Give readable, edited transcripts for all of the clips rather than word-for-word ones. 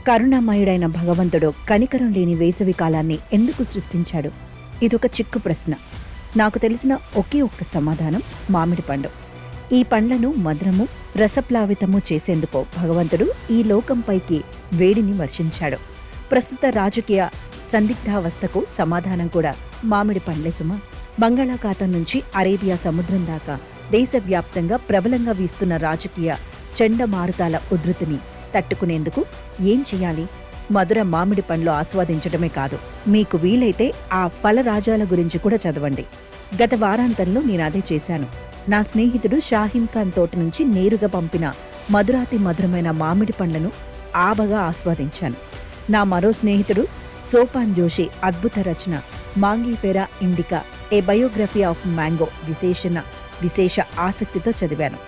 కరుణామయుడైన భగవంతుడు కనికరం లేని వేసవి కాలాన్ని ఎందుకు సృష్టించాడు? ఇదొక చిక్కు ప్రశ్న. నాకు తెలిసిన ఒకే ఒక్క సమాధానం మామిడి పండు. ఈ పండ్లను మధురము, రసప్లావితము చేసేందుకు భగవంతుడు ఈ లోకంపైకి వేడిని వర్షించాడు. ప్రస్తుత రాజకీయ సందిగ్ధావస్థకు సమాధానం కూడా మామిడి పండ్లే సుమా. బంగాళాఖాతం నుంచి అరేబియా సముద్రం దాకా దేశవ్యాప్తంగా ప్రబలంగా వీస్తున్న రాజకీయ చండమారుతాల ఉధృతిని తట్టుకునేందుకు ఏం చేయాలి? మధుర మామిడి పండ్లు ఆస్వాదించడమే కాదు, మీకు వీలైతే ఆ ఫలరాజాల గురించి కూడా చదవండి. గత వారాంతంలో నేను అదే చేశాను. నా స్నేహితుడు షాహీన్ ఖాన్ తోట నుంచి నేరుగా పంపిన మధురాతి మధురమైన మామిడి పండ్లను ఆబగా ఆస్వాదించాను. నా మరో స్నేహితుడు సోపాన్ జోషి అద్భుత రచన Mangifera indica a biography of mango విశేష ఆసక్తితో చదివాను.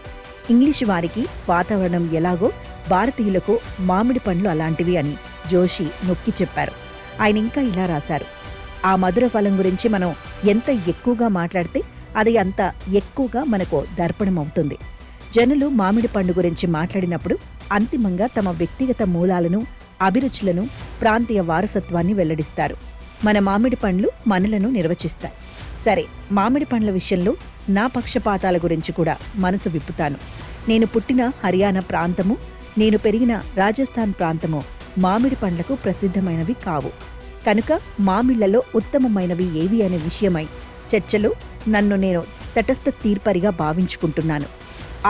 ఇంగ్లీషు వారికి వాతావరణం ఎలాగో భారతీయులకు మామిడి పండ్లు అలాంటివి అని జోషి నొక్కి చెప్పారు. ఆయన ఇంకా ఇలా రాశారు: ఆ మధుర ఫలం గురించి మనం ఎంత ఎక్కువగా మాట్లాడితే అది అంత ఎక్కువగా మనకు దర్పణమవుతుంది. జనులు మామిడి పండు గురించి మాట్లాడినప్పుడు అంతిమంగా తమ వ్యక్తిగత మూలాలను, అభిరుచులను, ప్రాంతీయ వారసత్వాన్ని వెల్లడిస్తారు. మన మామిడి పండ్లు మనలను నిర్వచిస్తాయి. సరే, మామిడి పండ్ల విషయంలో నా పక్షపాతాల గురించి కూడా మనసు విప్పుతాను. నేను పుట్టిన హర్యానా ప్రాంతము, నేను పెరిగిన రాజస్థాన్ ప్రాంతము మామిడి పండ్లకు ప్రసిద్ధమైనవి కావు. కనుక మామిళ్లలో ఉత్తమమైనవి ఏవి అనే విషయమై చర్చలో నన్ను నేను తటస్థ తీర్పరిగా భావించుకుంటున్నాను.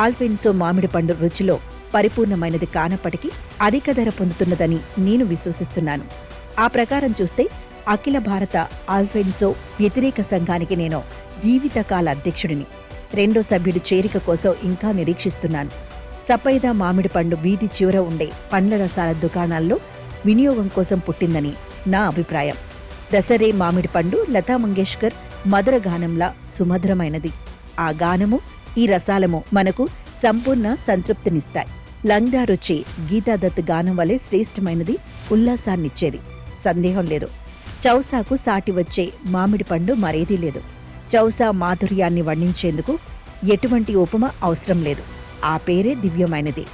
ఆల్ఫెన్సో మామిడి పండు రుచిలో పరిపూర్ణమైనది కానప్పటికీ అధిక ధర పొందుతున్నదని నేను విశ్వసిస్తున్నాను. ఆ ప్రకారం చూస్తే అఖిల భారత ఆల్ఫెన్సో వ్యతిరేక సంఘానికి నేను జీవితకాల అధ్యక్షుడిని. రెండో సభ్యుడి చేరిక కోసం ఇంకా నిరీక్షిస్తున్నాను. సపైదా మామిడి పండు వీధి చివర ఉండే పండ్ల రసాల దుకాణాల్లో వినియోగం కోసం పుట్టిందని నా అభిప్రాయం. దసరే మామిడి పండు లతా మంగేష్కర్ మధుర గానంలా సుమధురమైనది. ఆ గానము, ఈ రసాలము మనకు సంపూర్ణ సంతృప్తినిస్తాయి. లంగ్డా రుచి గీతాదత్ గానం వలె శ్రేష్టమైనది, ఉల్లాసాన్నిచ్చేది. సందేహం లేదు. చౌసాకు సాటి వచ్చే మామిడి పండు మరేదీ లేదు. చౌసా మాధుర్యాన్ని వర్ణించేందుకు ఎటువంటి ఉపమ అవసరం లేదు. ఆ పేరే దివ్యమైనది.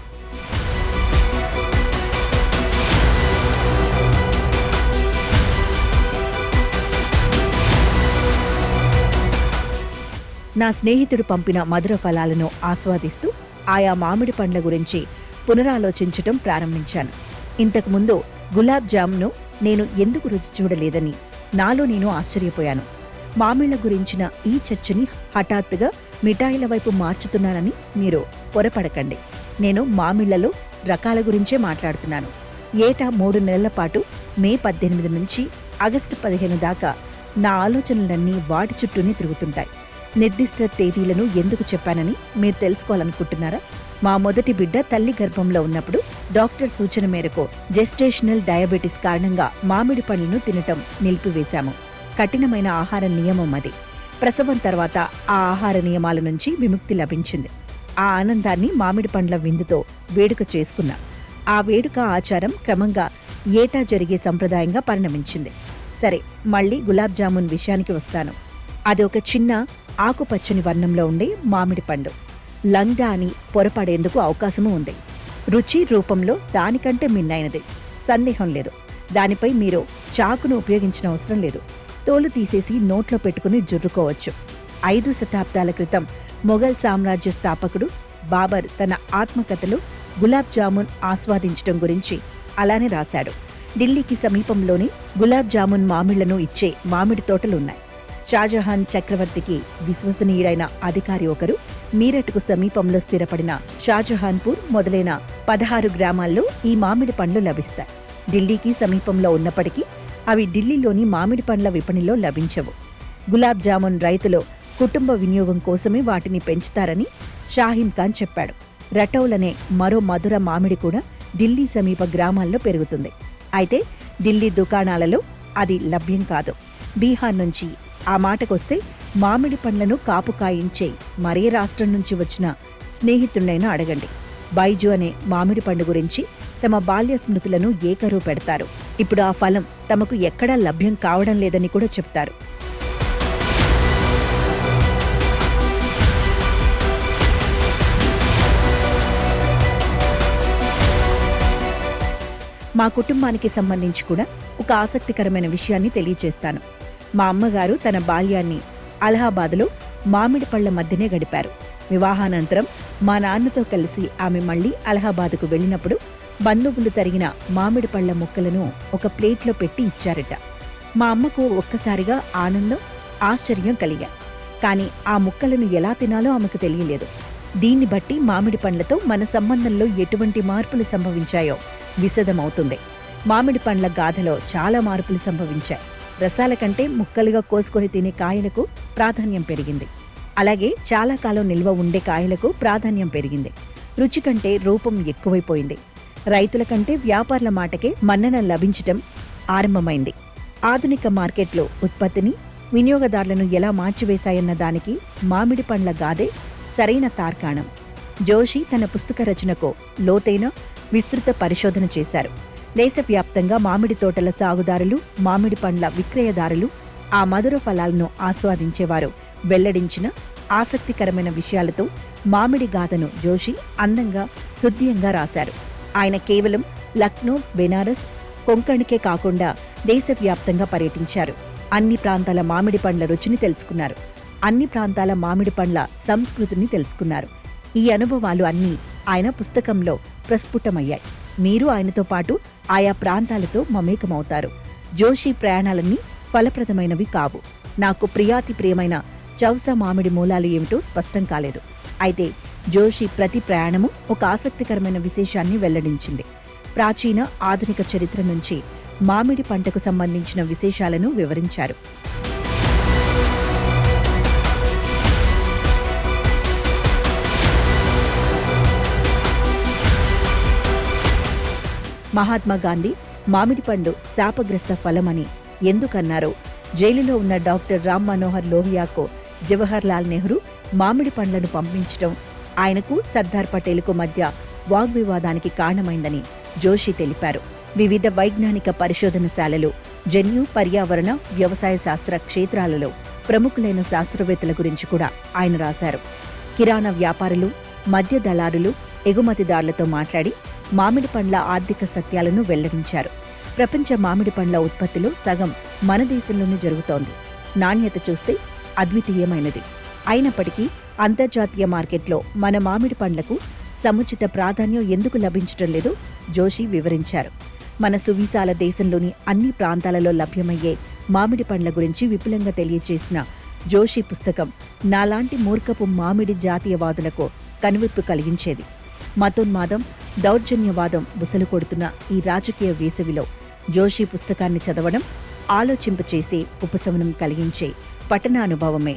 నా స్నేహితుడు పంపిన మధుర ఫలాలను ఆస్వాదిస్తూ ఆయా మామిడి పండ్ల గురించి పునరాలోచించటం ప్రారంభించాను. ఇంతకుముందు గులాబ్ జామ్ను నేను ఎందుకు రుచి చూడలేదని నాలో నేను ఆశ్చర్యపోయాను. మామిళ్ల గురించిన ఈ చర్చని హఠాత్తుగా మిఠాయిల వైపు మార్చుతున్నానని మీరు పొరపడకండి. నేను మామిళ్లలో రకాల గురించే మాట్లాడుతున్నాను. ఏటా 3 నెలల పాటు మే 18 నుంచి ఆగస్టు 15 దాకా నా ఆలోచనలన్నీ వాటి చుట్టూనే తిరుగుతుంటాయి. నిర్దిష్ట తేదీలను ఎందుకు చెప్పానని మీరు తెలుసుకోవాలనుకుంటున్నారా? మా మొదటి బిడ్డ తల్లి గర్భంలో ఉన్నప్పుడు డాక్టర్ సూచన మేరకు జెస్టేషనల్ డయాబెటిస్ కారణంగా మామిడి పండ్లను తినటం నిలిపివేశాము. కఠినమైన ఆహార నియమం అది. ప్రసవం తర్వాత ఆ ఆహార నియమాల నుంచి విముక్తి లభించింది. ఆ ఆనందాన్ని మామిడి పండ్ల విందుతో వేడుక చేసుకున్నాం. ఆ వేడుక ఆచారం క్రమంగా ఏటా జరిగే సంప్రదాయంగా పరిణమించింది. సరే, మళ్లీ గులాబ్ జామున్ విషయానికి వస్తాను. అది ఒక చిన్న ఆకుపచ్చని వర్ణంలో ఉండే మామిడి పండు. లంగ్డా అని పొరపడేందుకు అవకాశమూ ఉంది. రుచి రూపంలో దానికంటే మిన్నైనది, సందేహం లేదు. దానిపై మీరు చాకును ఉపయోగించిన అవసరం లేదు. తోలు తీసేసి నోట్లో పెట్టుకుని జుర్రుకోవచ్చు. 5 శతాబ్దాల క్రితం మొఘల్ సామ్రాజ్య స్థాపకుడు బాబర్ తన ఆత్మకథలో గులాబ్ జామున్ ఆస్వాదించడం గురించి అలానే రాశాడు. ఢిల్లీకి సమీపంలోనే గులాబ్ జామున్ మామిళ్లను ఇచ్చే మామిడి తోటలున్నాయి. షాజహాన్ చక్రవర్తికి విశ్వసనీయుడైన అధికారి ఒకరు మీరట్కు సమీపంలో స్థిరపడిన షాజహాన్పూర్ మొదలైన 16 గ్రామాల్లో ఈ మామిడి పండ్లు లభిస్తాయి. ఢిల్లీకి సమీపంలో ఉన్నప్పటికీ అవి ఢిల్లీలోని మామిడి పండ్ల విపణిలో లభించవు. గులాబ్ జామున్ రైతులు కుటుంబ వినియోగం కోసమే వాటిని పెంచుతారని షాహీన్ ఖాన్ చెప్పాడు. రటౌలనే మరో మధుర మామిడి కూడా ఢిల్లీ సమీప గ్రామాల్లో పెరుగుతుంది. అయితే ఢిల్లీ దుకాణాలలో అది లభ్యం కాదు. బీహార్ నుంచి ఆ మాటకొస్తే మామిడి పండ్లను కాపు కాయించే మరే రాష్ట్రం నుంచి వచ్చిన స్నేహితులైనా అడగండి. బైజు అనే మామిడి పండు గురించి తమ బాల్య స్మృతులను ఏకరువు పెడతారు. ఇప్పుడు ఆ ఫలం తమకు ఎక్కడా లభ్యం కావడం లేదని కూడా చెప్తారు. మా కుటుంబానికి సంబంధించి కూడా ఒక ఆసక్తికరమైన విషయాన్ని తెలియజేస్తాను. మా అమ్మగారు తన బాల్యాన్ని అలహాబాద్లో మామిడి పళ్ల మధ్యనే గడిపారు. వివాహానంతరం మా నాన్నతో కలిసి ఆమె మళ్లీ అలహాబాద్కు వెళ్ళినప్పుడు బంధువులు తరిగిన మామిడి పళ్ల ముక్కలను ఒక ప్లేట్లో పెట్టి ఇచ్చారట. మా అమ్మకు ఒక్కసారిగా ఆనందం, ఆశ్చర్యం కలిగాయి. కానీ ఆ ముక్కలను ఎలా తినాలో ఆమెకు తెలియలేదు. దీన్ని బట్టి మామిడి పండ్లతో మన సంబంధంలో ఎటువంటి మార్పులు సంభవించాయో విశదమవుతుంది. మామిడి పండ్ల గాథలో చాలా మార్పులు సంభవించాయి. రసాల కంటే ముక్కలుగా కోసుకొని తినే కాయలకు ప్రాధాన్యం పెరిగింది. అలాగే చాలా కాలం నిల్వ ఉండే కాయలకు ప్రాధాన్యం పెరిగింది. రుచి కంటే రూపం ఎక్కువైపోయింది. రైతుల కంటే వ్యాపారుల మాటకే మన్నన లభించటం ఆరంభమైంది. ఆధునిక మార్కెట్లో ఉత్పత్తిని, వినియోగదారులను ఎలా మార్చివేశాయన్న దానికి మామిడి పండ్ల గాథే సరైన తార్కాణం. జోషి తన పుస్తక రచనకు లోతైన, విస్తృత పరిశోధన చేశారు. దేశవ్యాప్తంగా మామిడి తోటల సాగుదారులు, మామిడి పండ్ల విక్రయదారులు, ఆ మధుర ఫలాలను ఆస్వాదించేవారు వెల్లడించిన ఆసక్తికరమైన విషయాలతో మామిడి గాథను జోషి అందంగా, హృదయంగా రాశారు. ఆయన కేవలం లక్నో, బెనారస్, కొంకణికే కాకుండా దేశవ్యాప్తంగా పర్యటించారు. అన్ని ప్రాంతాల మామిడి పండ్ల రుచిని తెలుసుకున్నారు. అన్ని ప్రాంతాల మామిడి పండ్ల సంస్కృతిని తెలుసుకున్నారు. ఈ అనుభవాలు అన్నీ ఆయన పుస్తకంలో ప్రస్ఫుటమయ్యాయి. మీరు ఆయనతో పాటు ఆయా ప్రాంతాలతో మమేకమవుతారు. జోషి ప్రయాణాలన్నీ ఫలప్రదమైనవి కావు. నాకు ప్రియాతి ప్రియమైన చౌసా మామిడి మూలాలు ఏమిటో స్పష్టం కాలేదు. అయితే జోషి ప్రతి ప్రయాణము ఒక ఆసక్తికరమైన విశేషాన్ని వెల్లడించింది. ప్రాచీన, ఆధునిక చరిత్ర నుంచి మామిడి పంటకు సంబంధించిన విశేషాలను వివరించారు. మహాత్మా గాంధీ మామిడి పండు శాపగ్రస్త ఫలమని ఎందుకన్నారో, జైలులో ఉన్న డాక్టర్ రామ్ మనోహర్ లోహియాకు జవహర్ లాల్ నెహ్రూ మామిడి పండ్లను పంపించడం ఆయనకు సర్దార్ పటేల్కు మధ్య వాగ్వివాదానికి కారణమైందని జోషి తెలిపారు. వివిధ వైజ్ఞానిక పరిశోధనశాలలు, జన్యు, పర్యావరణ, వ్యవసాయ శాస్త్ర క్షేత్రాలలో ప్రముఖులైన శాస్త్రవేత్తల గురించి కూడా ఆయన రాశారు. కిరాణా వ్యాపారులు, మద్య దళారులు, ఎగుమతిదారులతో మాట్లాడి మామిడి పండ్ల ఆర్థిక సత్యాలను వెల్లడించారు. ప్రపంచ మామిడి పండ్ల ఉత్పత్తిలో సగం మన దేశంలోనే జరుగుతోంది. నాణ్యత చూస్తే అద్వితీయమైనది. అయినప్పటికీ అంతర్జాతీయ మార్కెట్లో మన మామిడి పండ్లకు సముచిత ప్రాధాన్యం ఎందుకు లభించటం లేదో జోషి వివరించారు. మన సువిశాల దేశంలోని అన్ని ప్రాంతాలలో లభ్యమయ్యే మామిడి పండ్ల గురించి విపులంగా తెలియజేసిన జోషి పుస్తకం నాలాంటి మూర్ఖపు మామిడి జాతీయవాదులకు కనువిప్పు కలిగించేది. మతోన్మాదం, దౌర్జన్యవాదం బుసలు కొడుతున్న ఈ రాజకీయ వేసవిలో జోషి పుస్తకాన్ని చదవడం ఆలోచింపచేసే, ఉపశమనం కలిగించే పఠనానుభవమే